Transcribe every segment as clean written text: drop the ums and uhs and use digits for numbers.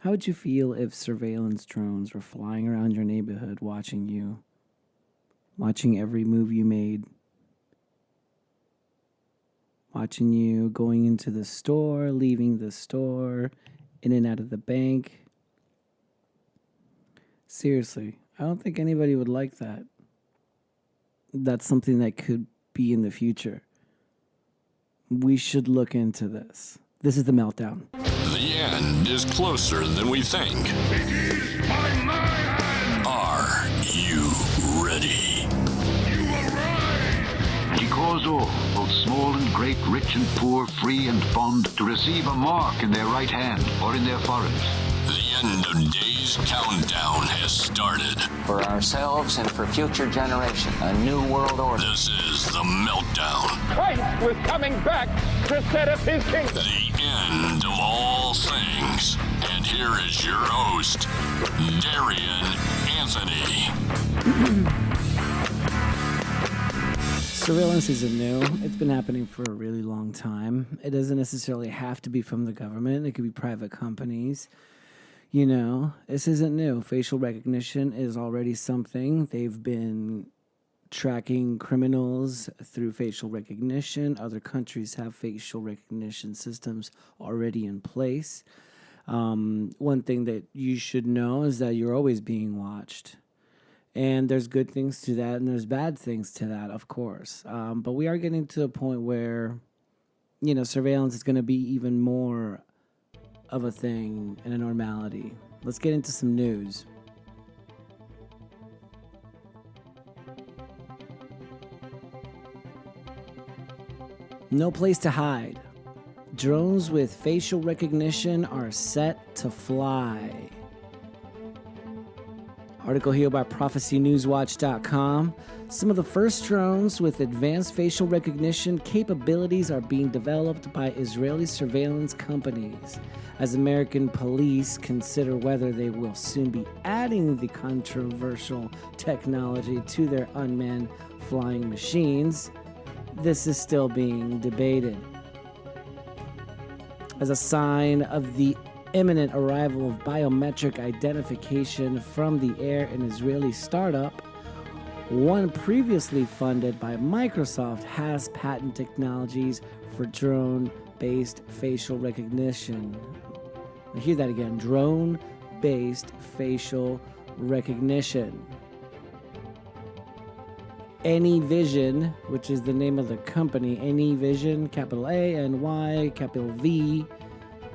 How would you feel if surveillance drones were flying around your neighborhood watching you, watching every move you made, watching you going into the store, leaving the store, in and out of the bank? Seriously, I don't think anybody would like that. That's something that could be in the future. We should look into this. This is the Meltdown. The end is closer than we think. It is by my hand. Are you ready? You arrive. He calls all, both small and great, rich and poor, free and bond, to receive a mark in their right hand or in their foreheads. The end of days countdown has started. For ourselves and for future generations, a new world order. This is the Meltdown. Christ was coming back to set up his kingdom. The end of all things. And here is your host, Darien Anthony. Surveillance isn't new. It's been happening for a really long time. It doesn't necessarily have to be from the government. It could be private companies. You know, this isn't new. Facial recognition is already something. They've been tracking criminals through facial recognition. Other countries have facial recognition systems already in place. One thing that you should know is that you're always being watched. And there's good things to that, and there's bad things to that, of course. But we are getting to a point where, you know, surveillance is going to be even more of a thing and a normality. Let's get into some news. No place to hide. Drones with facial recognition are set to fly. Article here by prophecynewswatch.com. Some of the first drones with advanced facial recognition capabilities are being developed by Israeli surveillance companies, as American police consider whether they will soon be adding the controversial technology to their unmanned flying machines. This is still being debated. As a sign of the imminent arrival of biometric identification from the air, an Israeli startup, one previously funded by Microsoft, has patent technologies for drone-based facial recognition. I hear that again, drone-based facial recognition. AnyVision, which is the name of the company, AnyVision, capital A, N-Y, capital V,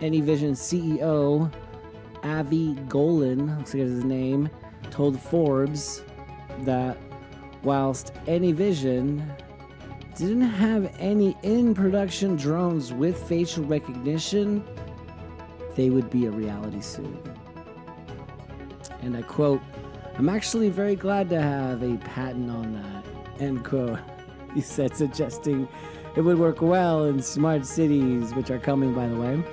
AnyVision CEO Avi Golan, looks like his name, told Forbes that whilst AnyVision didn't have any in-production drones with facial recognition, they would be a reality soon. And I quote, "I'm actually very glad to have a patent on that," end quote. He said, suggesting it would work well in smart cities, which are coming, by the way,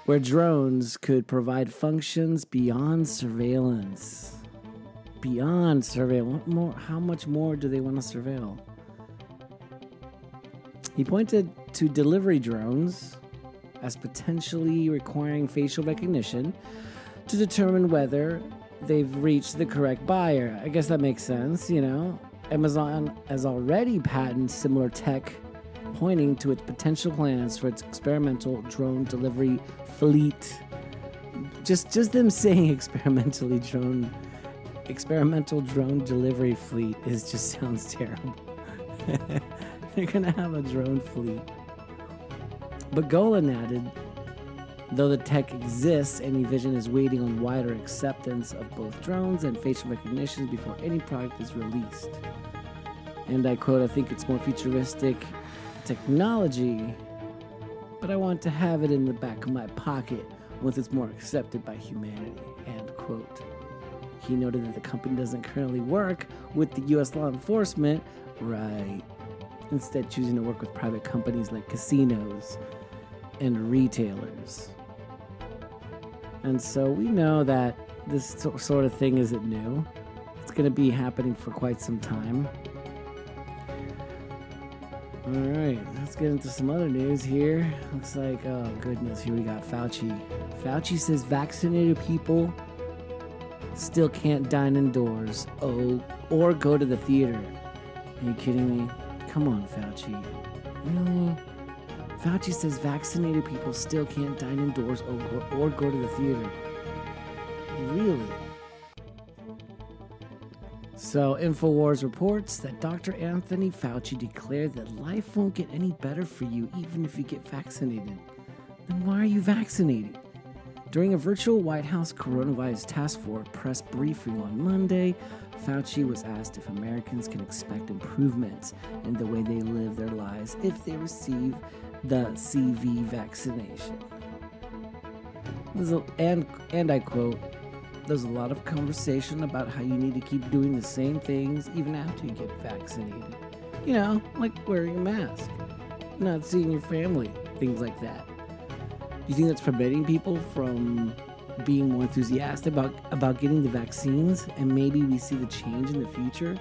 where drones could provide functions beyond surveillance. Beyond surveillance. How much more do they want to surveil? He pointed to delivery drones as potentially requiring facial recognition to determine whether they've reached the correct buyer. I guess that makes sense, you know. Amazon has already patented similar tech, pointing to its potential plans for its experimental drone delivery fleet. Just them saying experimental drone delivery fleet just sounds terrible. They're gonna have a drone fleet. But Golan added, though the tech exists, AnyVision is waiting on wider acceptance of both drones and facial recognition before any product is released. And I quote, "I think it's more futuristic technology, but I want to have it in the back of my pocket once it's more accepted by humanity," end quote. He noted that the company doesn't currently work with the U.S. law enforcement, right? Instead choosing to work with private companies like casinos and retailers. And so we know that this sort of thing isn't new. It's going to be happening for quite some time. All right, let's get into some other news here. Looks like, oh goodness, here we got Fauci. Fauci says vaccinated people still can't dine indoors, or go to the theater. Are you kidding me? Come on, Fauci. Really? Fauci says vaccinated people still can't dine indoors or go to the theater. Really? So, InfoWars reports that Dr. Anthony Fauci declared that life won't get any better for you even if you get vaccinated. Then why are you vaccinated? During a virtual White House Coronavirus Task Force press briefing on Monday, Fauci was asked if Americans can expect improvements in the way they live their lives if they receive the CV vaccination. And I quote, "There's a lot of conversation about how you need to keep doing the same things even after you get vaccinated. You know, like wearing a mask, not seeing your family, things like that." Do you think that's preventing people from being more enthusiastic about getting the vaccines, and maybe we see the change in the future?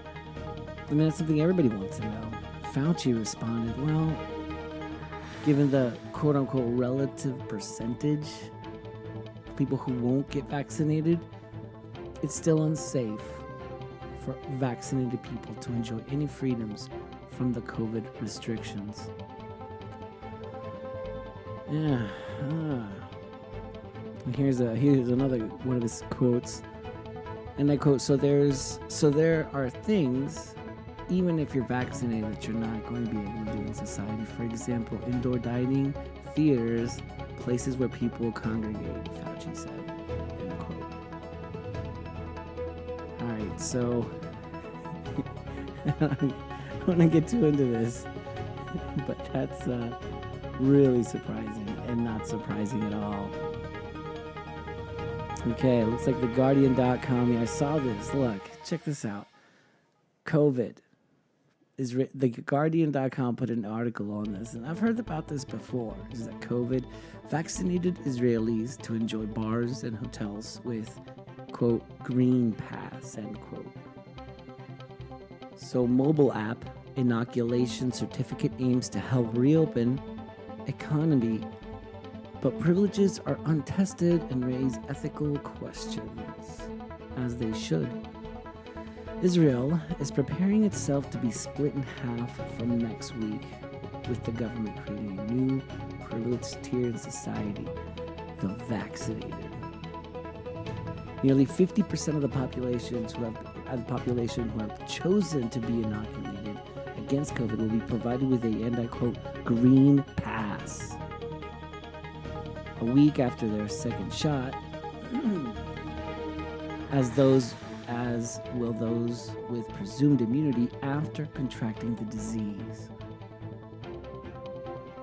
I mean, that's something everybody wants to know. Fauci responded, well, given the quote-unquote relative percentage of people who won't get vaccinated, it's still unsafe for vaccinated people to enjoy any freedoms from the COVID restrictions. Yeah. And here's another one of his quotes. And I quote, so there are things, even if you're vaccinated, that you're not going to be able to do in society. For example, indoor dining, theaters, places where people congregate, Fauci said. End quote. Alright, so I want to get too into this, but that's really surprising and not surprising at all. Okay, it looks like the Guardian.com. Yeah, I saw this. Look, check this out. COVID is the Guardian.com put an article on this, and I've heard about this before. Is that COVID vaccinated Israelis to enjoy bars and hotels with quote green pass, end quote. So mobile app inoculation certificate aims to help reopen economy, but privileges are untested and raise ethical questions, as they should. Israel is preparing itself to be split in half from next week, with the government creating a new privileged tier in society, the vaccinated. Nearly 50% of the population who have chosen to be inoculated against COVID will be provided with a, and I quote, green pass. A week after their second shot, as will those with presumed immunity after contracting the disease.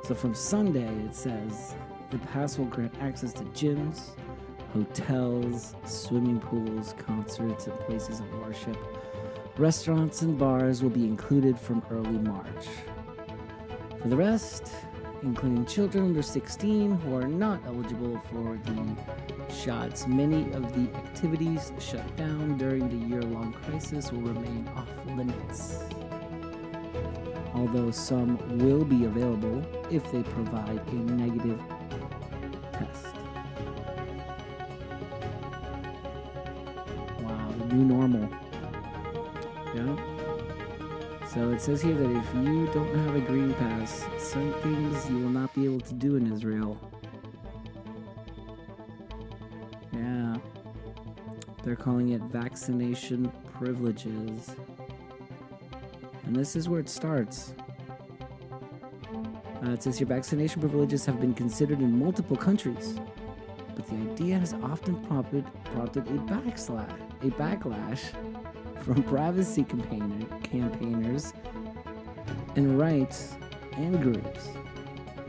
So from Sunday, it says the pass will grant access to gyms, hotels, swimming pools, concerts, and places of worship. Restaurants and bars will be included from early March. For the rest, including children under 16 who are not eligible for the shots, many of the activities shut down during the year-long crisis will remain off limits, although some will be available if they provide a negative test. Wow, the new normal. Yeah. So it says here that if you don't have a green pass, some things you will not be able to do in Israel. Yeah. They're calling it vaccination privileges. And this is where it starts. It says here, vaccination privileges have been considered in multiple countries, but the idea has often prompted a backlash from privacy campaigners and rights and groups.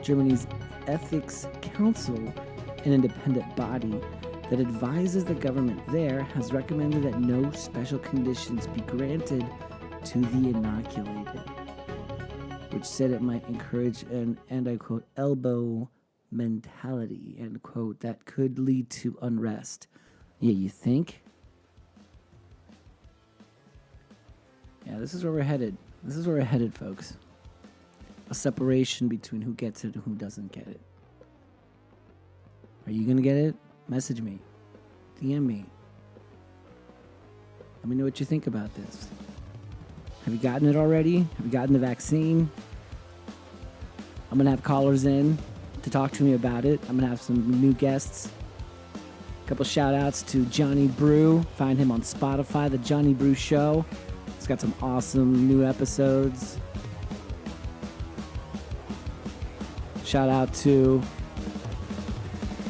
Germany's Ethics Council, an independent body that advises the government there, has recommended that no special conditions be granted to the inoculated, which said it might encourage an, and I quote, elbow mentality, end quote, that could lead to unrest. Yeah, you think? Yeah, this is where we're headed. This is where we're headed, folks. a separation between who gets it and who doesn't get it. Are you going to get it? Message me. DM me. Let me know what you think about this. Have you gotten it already? Have you gotten the vaccine? I'm going to have callers in to talk to me about it. I'm going to have some new guests. A couple shout outs to Johnny Brew. Find him on Spotify, The Johnny Brew Show. It's got some awesome new episodes. Shout out to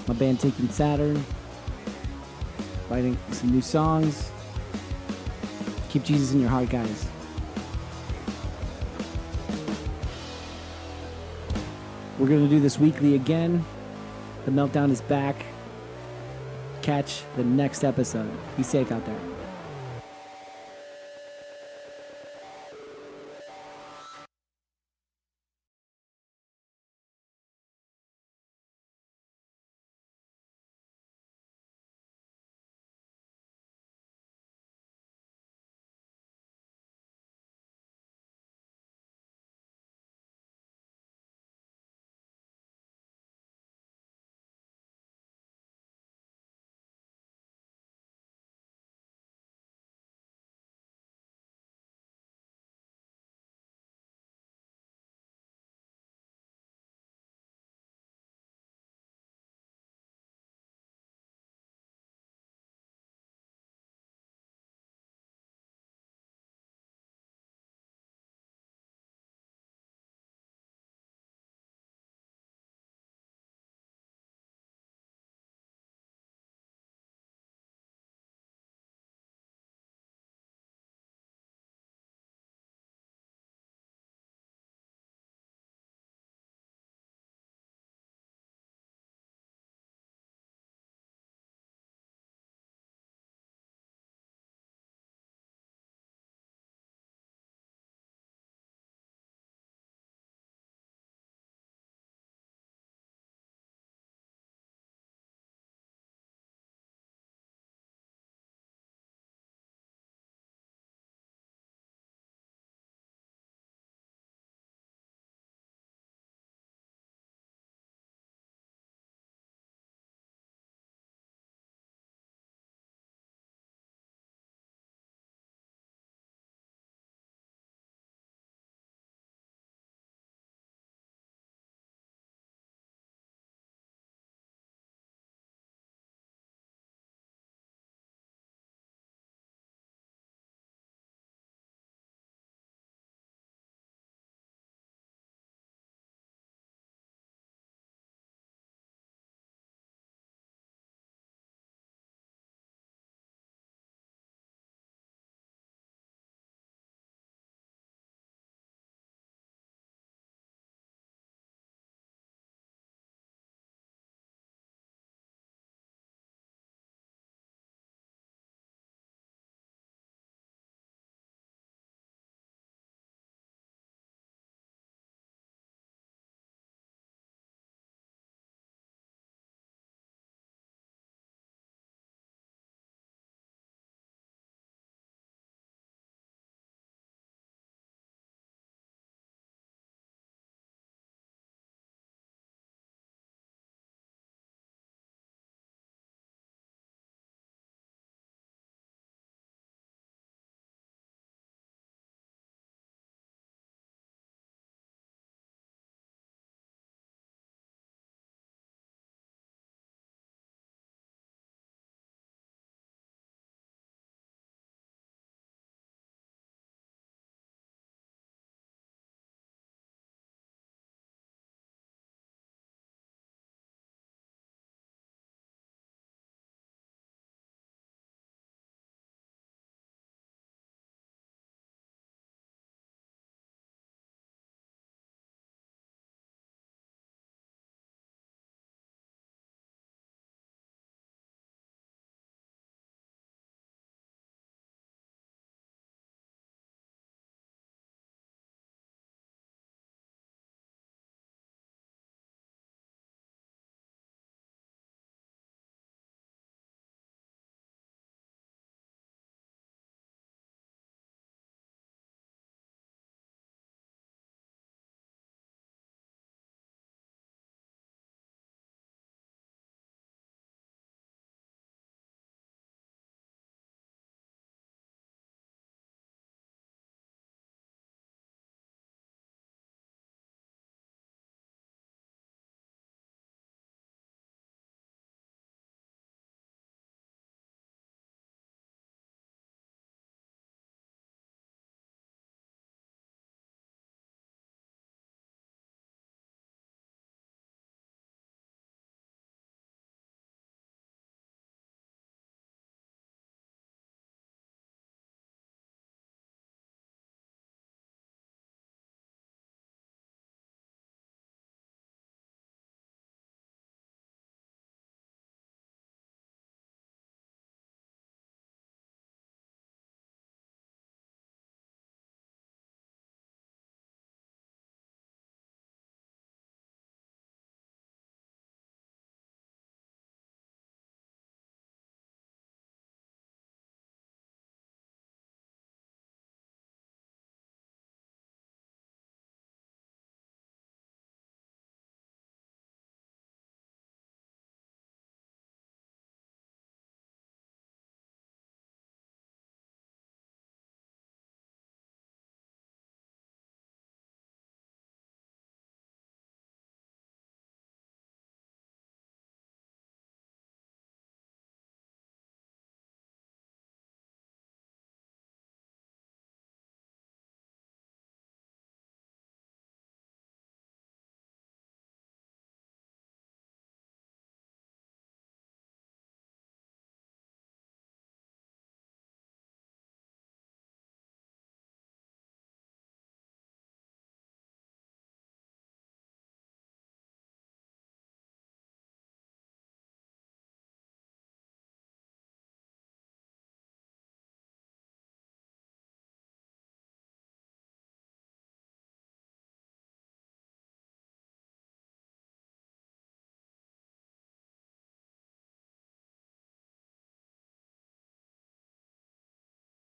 my band Taking Saturn. Writing some new songs. Keep Jesus in your heart, guys. We're going to do this weekly again. The Meltdown is back. Catch the next episode. Be safe out there.